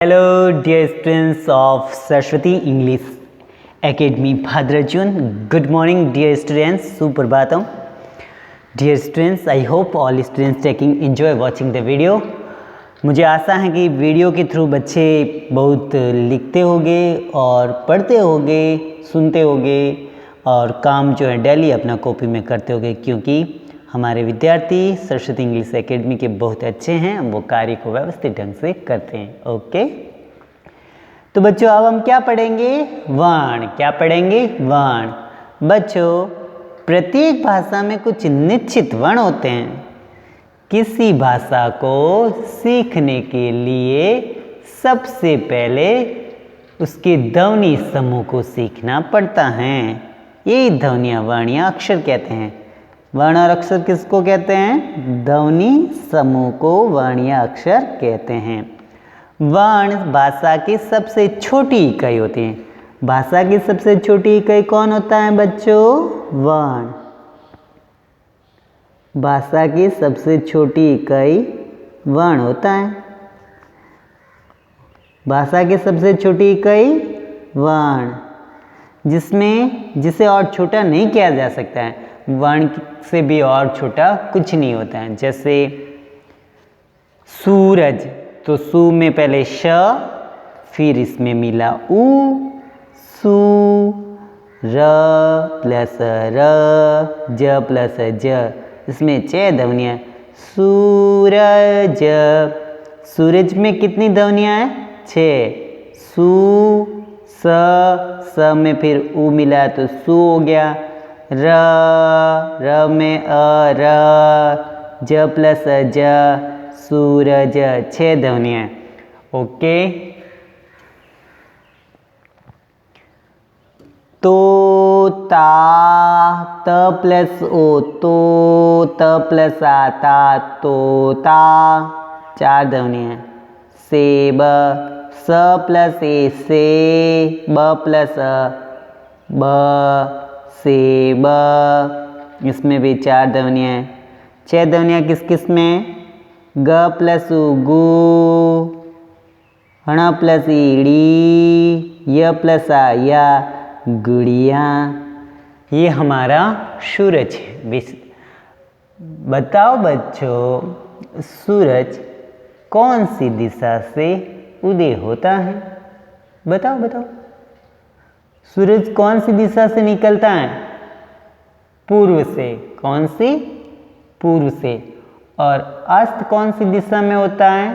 Hello dear students of Saraswati English Academy Bhadrajun. Good morning dear students. Suprabhatam. Dear students, I hope all students enjoy watching the video. मुझे आशा है कि video के through बच्चे बहुत लिखते होंगे और पढ़ते होंगे, सुनते होंगे और काम जो है डेली अपना कॉपी में करते होंगे, क्योंकि हमारे विद्यार्थी सरस्वती इंग्लिश एकेडमी के बहुत अच्छे हैं, वो कार्य को व्यवस्थित ढंग से करते हैं। ओके, तो बच्चों अब हम क्या पढ़ेंगे? वर्ण। क्या पढ़ेंगे? वर्ण। बच्चों, प्रत्येक भाषा में कुछ निश्चित वर्ण होते हैं। किसी भाषा को सीखने के लिए सबसे पहले उसके ध्वनि समूह को सीखना पड़ता है। यही ध्वनियाँ वर्ण या अक्षर कहते हैं। वर्ण और अक्षर किसको कहते हैं? ध्वनि समूह को वर्ण या अक्षर कहते हैं। वर्ण भाषा की सबसे छोटी इकाई होती है। भाषा की सबसे छोटी इकाई कौन होता है बच्चों? वर्ण। भाषा की सबसे छोटी इकाई वर्ण होता है। भाषा की सबसे छोटी इकाई वर्ण, जिसे और छोटा नहीं किया जा सकता है। वर्ण से भी और छोटा कुछ नहीं होता है। जैसे सूरज, तो सू में पहले श, फिर इसमें मिला उ, सू, र प्लस र, ज प्लस ज, इसमें 6 ध्वनियाँ। सूरज, सूरज में कितनी ध्वनियाँ हैं? 6। सू, स में फिर उ मिला तो सू हो गया। र में अ, र, ज प्लस ज, सूरज, 6 ध्वनियाँ। ओके, तोता, त प्लस ओ, तो, त प्लस आ, ता, तोता, 4 ध्वनियाँ। सेब, स प्लस ए, से, ब प्लस अ, ब, सेब, इसमें भी 4 ध्वनियाँ हैं। 6 ध्वनियाँ किस किस में? ग प्लस उ, गु, हण प्लस ईड़ी, य प्लस आ, या, गुड़िया। ये हमारा सूरज है। बताओ बच्चों, सूरज कौन सी दिशा से उदय होता है? बताओ बताओ, सूरज कौन सी दिशा से निकलता है? पूर्व से। कौन सी? पूर्व से। और अस्त कौन सी दिशा में होता है?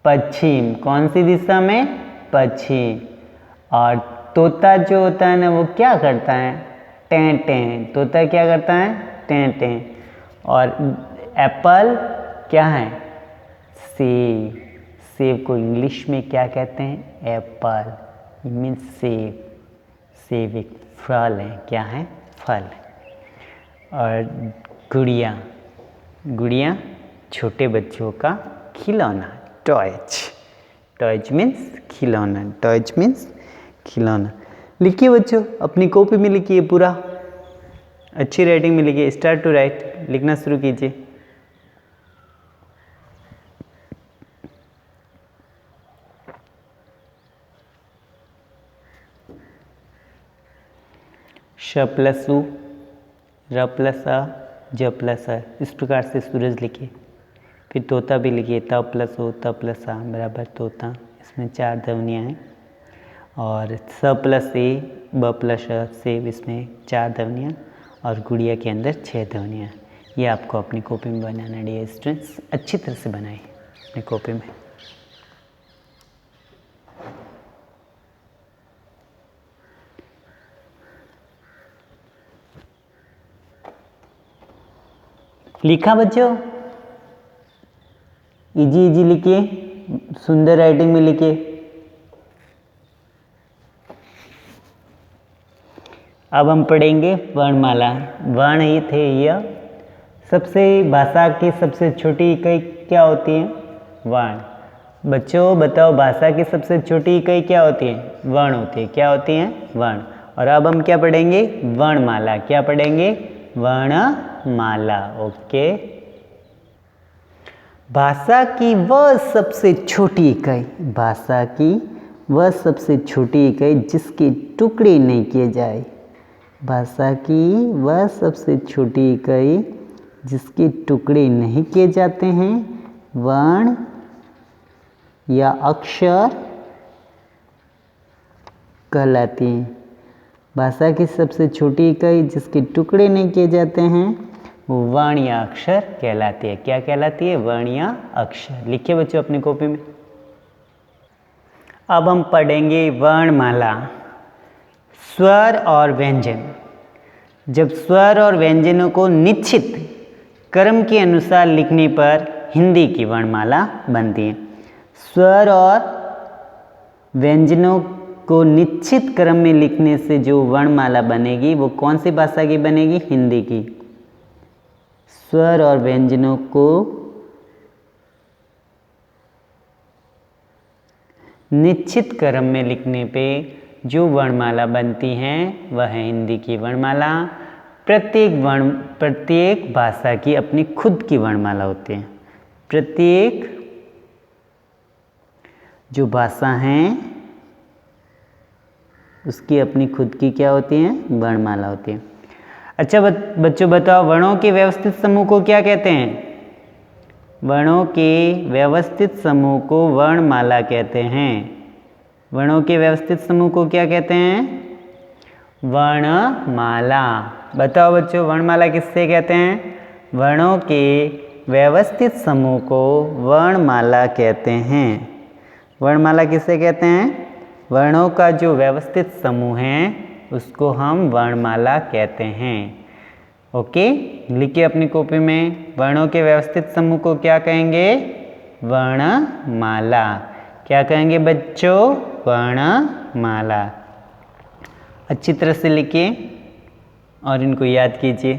पश्चिम। कौन सी दिशा में? पश्चिम। और तोता जो होता है ना, वो क्या करता है? टें टें। तोता क्या करता है? टें टें। और एप्पल क्या है? सेब। सेब को इंग्लिश में क्या कहते हैं? एप्पल। मीन्स सेब। सेब एक फल है। क्या है? फल। और गुड़िया, गुड़िया छोटे बच्चों का खिलौना, टॉयज। टॉयज मीन्स खिलौना। टॉयज मीन्स खिलौना। लिखिए बच्चों, अपनी कॉपी में लिखिए, पूरा अच्छी राइटिंग में लिखिए। स्टार्ट टू राइट, लिखना शुरू कीजिए। श प्लस उ, र प्लस अ, ज प्लस अ, इस प्रकार से सूरज लिखिए। फिर तोता भी लिखिए, त प्लस ओ, त प्लस आ बराबर तोता। इसमें 4 ध्वनियाँ हैं। और स प्लस ए, ब प्लस अ, से, इसमें 4 ध्वनियाँ। और गुड़िया के अंदर 6 ध्वनियाँ। ये आपको अपनी कॉपी में बनाना डियर स्टूडेंट्स। अच्छी तरह से बनाएं अपनी कॉपी में। लिखा बच्चों? इजी इजी लिखिए, सुंदर राइटिंग में लिखिए। अब हम पढ़ेंगे वर्णमाला। वर्ण ही थे यह। सबसे भाषा की सबसे छोटी इकाई क्या होती है? वर्ण। बच्चों बताओ, भाषा की सबसे छोटी इकाई क्या होती है? वर्ण होती है। क्या होती है? वर्ण। और अब हम क्या पढ़ेंगे? वर्णमाला। क्या पढ़ेंगे? वर्णमाला। ओके, भाषा की वह सबसे छोटी इकाई, भाषा की वह सबसे छोटी इकाई जिसके टुकड़े नहीं किए जाए, भाषा की वह सबसे छोटी इकाई जिसके टुकड़े नहीं किए जाते हैं, वर्ण या अक्षर कहलाती है। भाषा की सबसे छोटी इकाई जिसके टुकड़े नहीं किए जाते हैं वो वर्ण या अक्षर कहलाती है। क्या कहलाती है? वर्ण या अक्षर। लिखिए बच्चों अपनी कॉपी में। अब हम पढ़ेंगे वर्णमाला, स्वर और व्यंजन। जब स्वर और व्यंजनों को निश्चित क्रम के अनुसार लिखने पर हिंदी की वर्णमाला बनती है। स्वर और व्यंजनों को निश्चित क्रम में लिखने से जो वर्णमाला बनेगी वो कौन सी भाषा की बनेगी? हिंदी की। स्वर और व्यंजनों को निश्चित क्रम में लिखने पे जो वर्णमाला बनती हैं वह है हिंदी की वर्णमाला। प्रत्येक भाषा की अपनी खुद की वर्णमाला होती है। प्रत्येक जो भाषा हैं उसकी अपनी खुद की क्या होती है? वर्णमाला होती है। अच्छा बच्चों बताओ, वर्णों के व्यवस्थित समूह को क्या कहते हैं? वर्णों के व्यवस्थित समूह को वर्णमाला कहते हैं। वर्णों के व्यवस्थित समूह को क्या कहते हैं? वर्णमाला। बताओ बच्चों, वर्णमाला किससे कहते हैं? वर्णों के व्यवस्थित समूह को वर्णमाला कहते हैं। वर्णमाला किससे कहते हैं? वर्णों का जो व्यवस्थित समूह है उसको हम वर्णमाला कहते हैं। ओके, लिखिए अपनी कॉपी में। वर्णों के व्यवस्थित समूह को क्या कहेंगे? वर्णमाला। क्या कहेंगे बच्चों? वर्णमाला। अच्छी तरह से लिखिए और इनको याद कीजिए।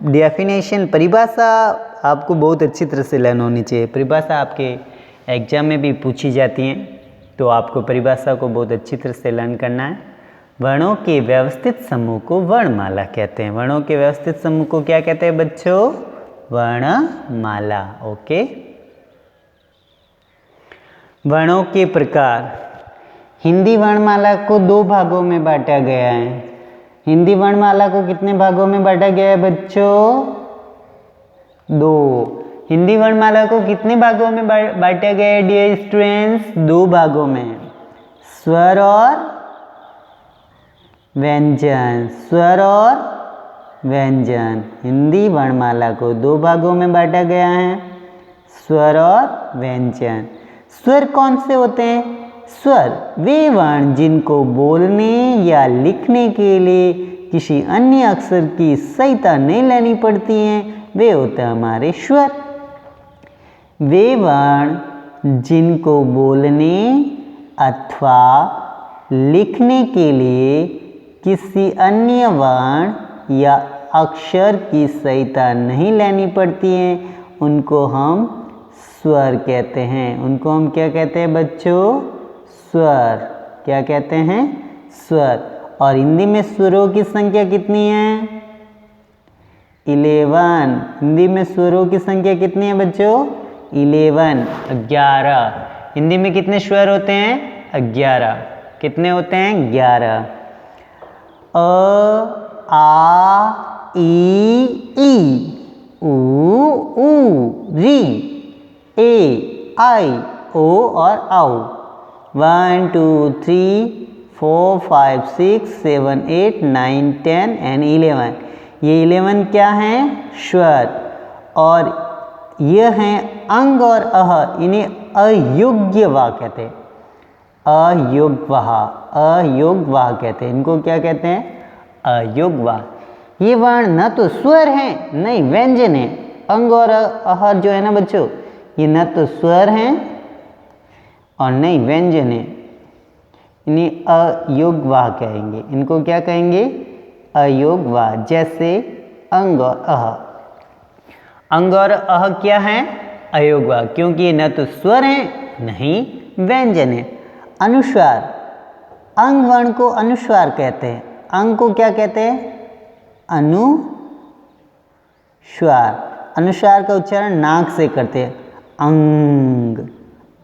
डेफिनेशन, परिभाषा आपको बहुत अच्छी तरह से लर्न होनी चाहिए। परिभाषा आपके एग्जाम में भी पूछी जाती हैं, तो आपको परिभाषा को बहुत अच्छी तरह से लर्न करना है। वर्णों के व्यवस्थित समूह को वर्णमाला कहते हैं। वर्णों के व्यवस्थित समूह को क्या कहते हैं बच्चों? वर्णमाला। ओके। वर्णों के प्रकार। हिंदी वर्णमाला को 2 भागों में बांटा गया है। हिंदी वर्णमाला को कितने भागों में बांटा गया है बच्चों? 2। हिंदी वर्णमाला को कितने भागों में बांटा गया है डियर स्टूडेंट्स? 2 भागों में। स्वर और व्यंजन। स्वर और व्यंजन। हिंदी वर्णमाला को 2 भागों में बांटा गया है, स्वर और व्यंजन। स्वर कौन से होते हैं? स्वर वे वर्ण जिनको बोलने या लिखने के लिए किसी अन्य अक्षर की सहायता नहीं लेनी पड़ती है, वे होते हैं हमारे स्वर। वे वर्ण जिनको बोलने अथवा लिखने के लिए किसी अन्य वर्ण या अक्षर की सहायता नहीं लेनी पड़ती है, उनको हम स्वर कहते हैं। उनको हम क्या कहते हैं बच्चों? स्वर। क्या कहते हैं? स्वर। और हिंदी में स्वरों की संख्या कितनी है? 11। हिंदी में स्वरों की संख्या कितनी है बच्चों? 11। 11। हिंदी में कितने स्वर होते हैं? 11। कितने होते हैं? 11। अ, आ, ई, उ, ऊ, री, ए, आई, ओ और औ। 1 2 3 4 5 6 7 8 9 10 एंड 11। ये 11 क्या हैं? स्वर। और ये हैं अंग और अह, इन्हें अयोग्यवाह कहते हैं। अयोग्यवाह। अयोग्यवाह कहते हैं। इनको क्या कहते हैं? अयोग्यवाह। ये वर्ण न तो स्वर हैं न ही व्यंजन है। अंग और अह जो है ना बच्चों, ये न तो स्वर हैं और न ही व्यंजन है। इन्हें अयोग्यवाह कहेंगे। इनको क्या कहेंगे? अयोग्यवाह। जैसे अंग और अह। अंग और अह क्या हैं? अयोग्यवाह, क्योंकि ये न तो स्वर हैं न ही व्यंजन है। अनुस्वार। अंग वर्ण को अनुस्वार कहते हैं। अंग को क्या कहते हैं? अनुस्वार। अनुस्वार का उच्चारण नाक से करते हैं। अंग,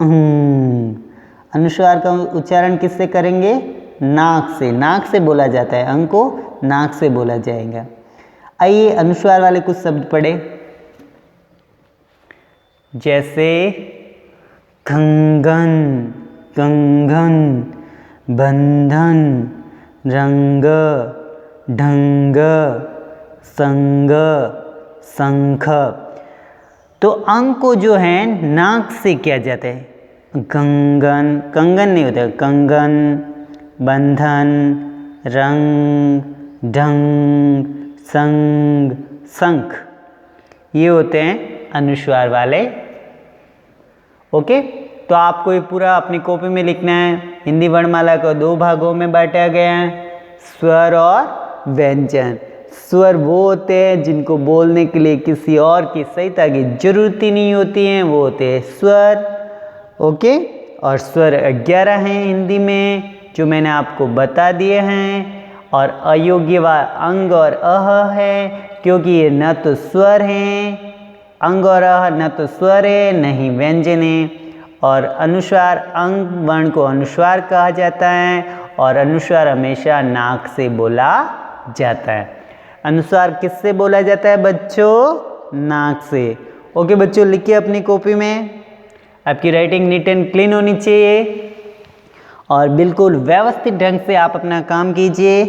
अंग। अनुस्वार का उच्चारण किससे करेंगे? नाक से। नाक से बोला जाता है, अंग को नाक से बोला जाएगा। आइए अनुस्वार वाले कुछ शब्द पढ़े, जैसे कंगन, कंगन, बंधन, रंग, ढंग, संग, शंख। तो अंग को जो है नाक से किया जाता है। कंगन, कंगन नहीं होता, कंगन, बंधन, रंग, ढंग, संग, शंख, ये होते हैं अनुस्वार वाले। ओके, तो आपको ये पूरा अपनी कॉपी में लिखना है। हिंदी वर्णमाला को 2 भागों में बांटा गया है, स्वर और व्यंजन। स्वर वो होते हैं जिनको बोलने के लिए किसी और की सहायता की जरूरत ही नहीं होती है, वो होते हैं स्वर। ओके, और स्वर 11 हैं हिंदी में, जो मैंने आपको बता दिए हैं। और अयोग्य व अंग और अह है, क्योंकि ये न तो स्वर हैं, अंग और अह न तो स्वर है न ही व्यंजन है। और अनुस्वार, अंग वर्ण को अनुस्वार कहा जाता है और अनुस्वार हमेशा नाक से बोला जाता है। अनुस्वार किससे बोला जाता है बच्चों? नाक से। ओके बच्चों, लिखिए अपनी कॉपी में। आपकी राइटिंग नीट एंड क्लीन होनी चाहिए और बिल्कुल व्यवस्थित ढंग से आप अपना काम कीजिए,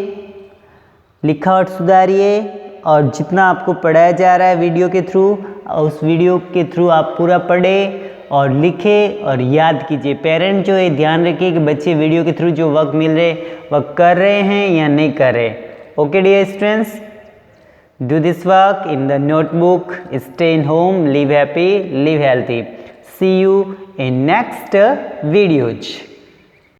लिखावट सुधारिए और जितना आपको पढ़ाया जा रहा है वीडियो के थ्रू, उस वीडियो के थ्रू आप पूरा पढ़ें और लिखें और याद कीजिए। पेरेंट जो है ध्यान रखिए कि बच्चे वीडियो के थ्रू जो वर्क मिल रहे वह कर रहे हैं या नहीं कर रहे। Okay dear students, do this work in the notebook, stay in home, live happy, live healthy. See you in next videos.